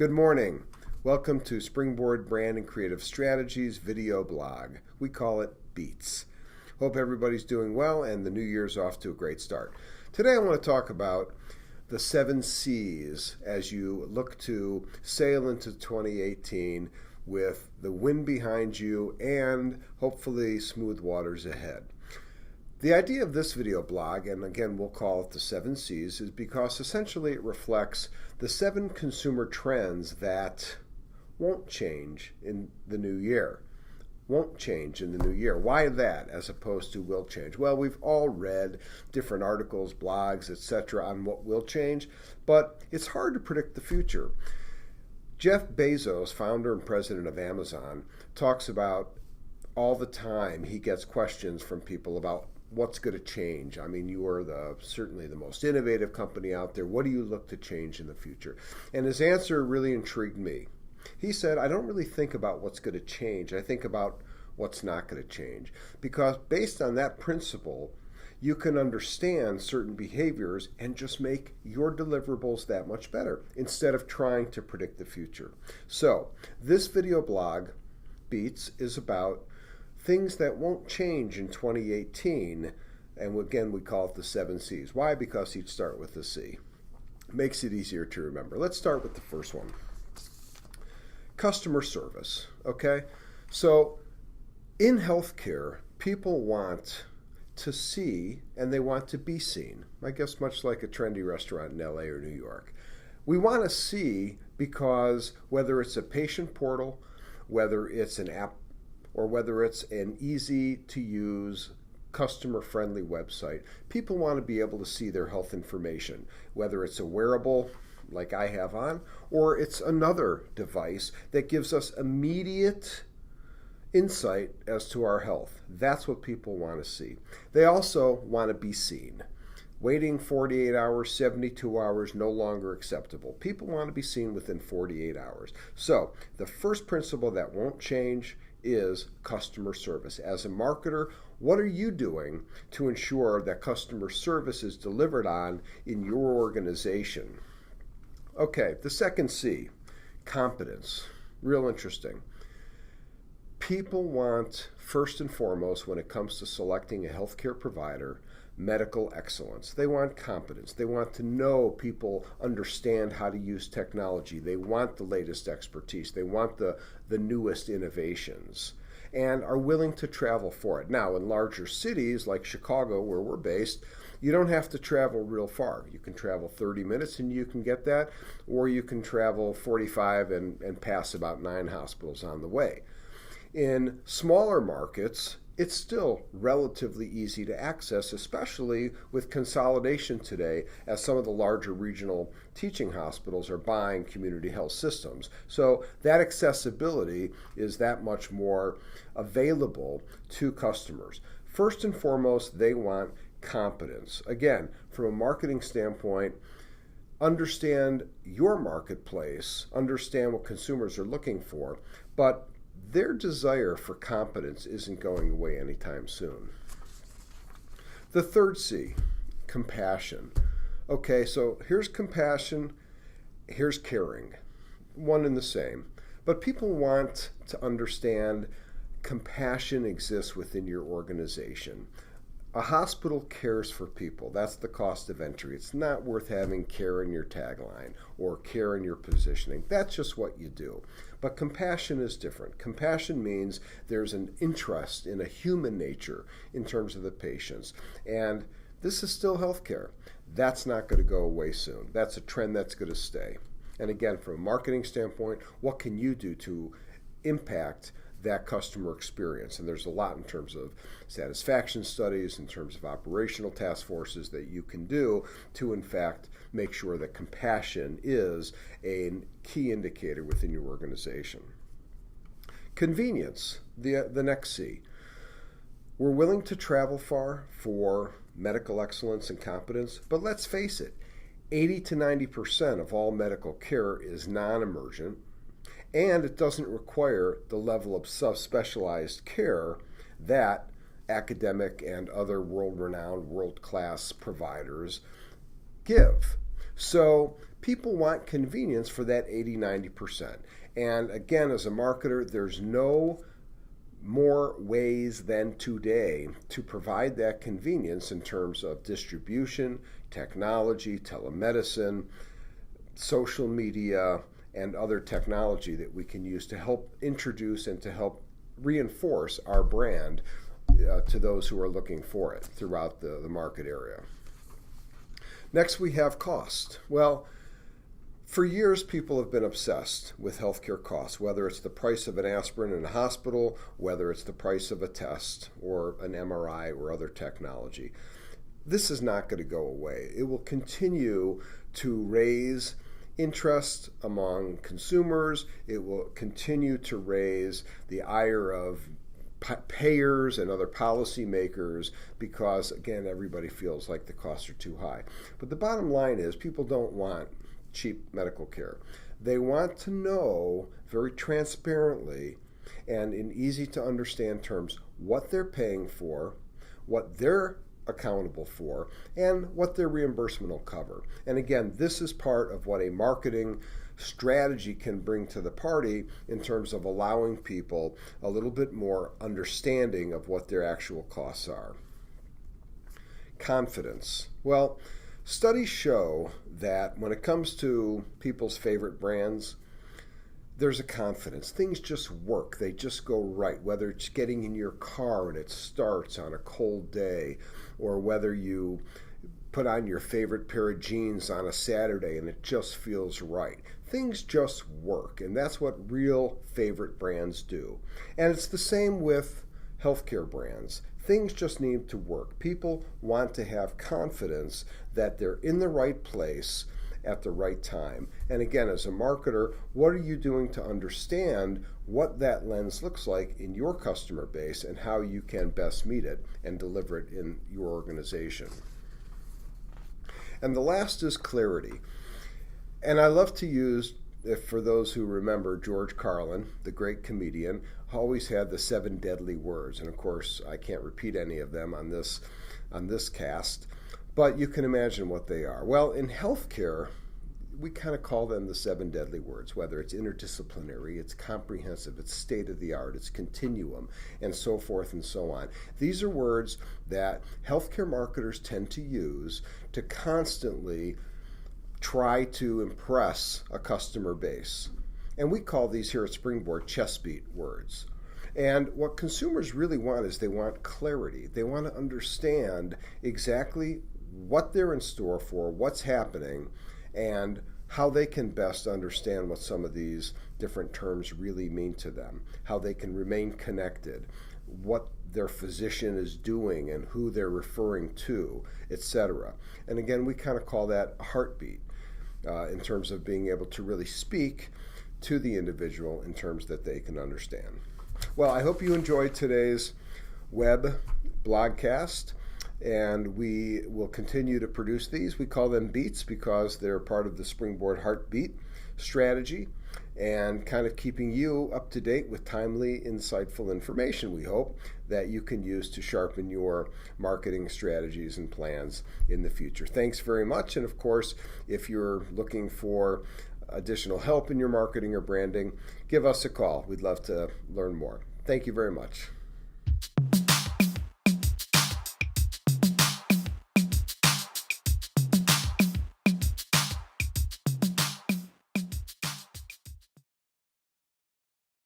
Good morning. Welcome to Springboard Brand and Creative Strategies video blog. We call it Beats. Hope everybody's doing well and the new year's off to a great start. Today I want to talk about the 7 C's as you look to sail into 2018 with the wind behind you and hopefully smooth waters ahead. The idea of this video blog, and again we'll call it the 7 C's, is because essentially it reflects the 7 consumer trends that won't change in the new year. Won't change in the new year. Why that as opposed to will change? Well, we've all read different articles, blogs, etc. on what will change, but it's hard to predict the future. Jeff Bezos, founder and president of Amazon, talks about all the time he gets questions from people about what's going to change. I mean, you are certainly the most innovative company out there. What do you look to change in the future? And his answer really intrigued me. He said, I don't really think about what's going to change. I think about what's not going to change. Because based on that principle, you can understand certain behaviors and just make your deliverables that much better instead of trying to predict the future. So this video blog, Beats, is about things that won't change in 2018, and again we call it the 7 C's. Why? Because each start with a C. Makes it easier to remember. Let's start with the first one. Customer service, okay? So in healthcare, people want to see and they want to be seen. I guess much like a trendy restaurant in LA or New York. We want to see because whether it's a patient portal, whether it's an app, or whether it's an easy-to-use, customer-friendly website, people want to be able to see their health information, whether it's a wearable like I have on, or it's another device that gives us immediate insight as to our health. That's what people want to see. They also want to be seen. Waiting 48 hours, 72 hours, no longer acceptable. People want to be seen within 48 hours. So the first principle that won't change is customer service. As a marketer, what are you doing to ensure that customer service is delivered on in your organization? Okay, the second C, competence. Real interesting. People want, first and foremost, when it comes to selecting a healthcare provider, medical excellence. They want competence. They want to know people understand how to use technology. They want the latest expertise. They want the newest innovations and are willing to travel for it. Now, in larger cities like Chicago, where we're based, you don't have to travel real far. You can travel 30 minutes and you can get that, or you can travel 45 and pass about 9 hospitals on the way. In smaller markets, it's still relatively easy to access, especially with consolidation today, as some of the larger regional teaching hospitals are buying community health systems. So that accessibility is that much more available to customers. First and foremost, they want competence. Again, from a marketing standpoint, understand your marketplace, understand what consumers are looking for, but their desire for competence isn't going away anytime soon. The third C, compassion. Okay, so here's compassion, here's caring. One and the same. But people want to understand compassion exists within your organization. A hospital cares for people. That's the cost of entry. It's not worth having care in your tagline or care in your positioning. That's just what you do. But compassion is different. Compassion means there's an interest in a human nature in terms of the patients. And this is still healthcare. That's not going to go away soon. That's a trend that's going to stay. And again, from a marketing standpoint, what can you do to impact that customer experience? And there's a lot in terms of satisfaction studies, in terms of operational task forces that you can do to, in fact, make sure that compassion is a key indicator within your organization. Convenience, the next C. We're willing to travel far for medical excellence and competence, but let's face it, 80 to 90% of all medical care is non-emergent, and it doesn't require the level of subspecialized care that academic and other world-renowned, world-class providers give. So people want convenience for that 80-90%. And again, as a marketer, there's no more ways than today to provide that convenience in terms of distribution, technology, telemedicine, social media, and other technology that we can use to help introduce and to help reinforce our brand to those who are looking for it throughout the market area. Next, we have cost. Well, for years, people have been obsessed with healthcare costs, whether it's the price of an aspirin in a hospital, whether it's the price of a test or an MRI or other technology. This is not going to go away. It will continue to raise interest among consumers. It will continue to raise the ire of payers and other policymakers because, again, everybody feels like the costs are too high. But the bottom line is people don't want cheap medical care. They want to know very transparently and in easy to understand terms what they're paying for, what they're accountable for, and what their reimbursement will cover. And again, this is part of what a marketing strategy can bring to the party in terms of allowing people a little bit more understanding of what their actual costs are. Confidence. Well, studies show that when it comes to people's favorite brands, there's a confidence. Things just work. They just go right, whether it's getting in your car and it starts on a cold day, or whether you put on your favorite pair of jeans on a Saturday and it just feels right. Things just work, and that's what real favorite brands do. And it's the same with healthcare brands. Things just need to work. People want to have confidence that they're in the right place at the right time. And again, as a marketer, what are you doing to understand what that lens looks like in your customer base and how you can best meet it and deliver it in your organization? And the last is clarity. And I love to use, for those who remember, George Carlin, the great comedian, always had the 7 deadly words. And of course, I can't repeat any of them on this cast, but you can imagine what they are. Well, in healthcare, we kind of call them the 7 deadly words, whether it's interdisciplinary, it's comprehensive, it's state-of-the-art, it's continuum, and so forth and so on. These are words that healthcare marketers tend to use to constantly try to impress a customer base. And we call these here at Springboard chest beat words. And what consumers really want is they want clarity. They want to understand exactly what they're in store for, what's happening, and how they can best understand what some of these different terms really mean to them, how they can remain connected, what their physician is doing and who they're referring to, etc. And again, we kind of call that a heartbeat in terms of being able to really speak to the individual in terms that they can understand. Well, I hope you enjoyed today's web blogcast, and we will continue to produce these. We call them beats because they're part of the Springboard Heartbeat strategy and kind of keeping you up to date with timely, insightful information, we hope, that you can use to sharpen your marketing strategies and plans in the future. Thanks very much. And of course, if you're looking for additional help in your marketing or branding, give us a call. We'd love to learn more. Thank you very much.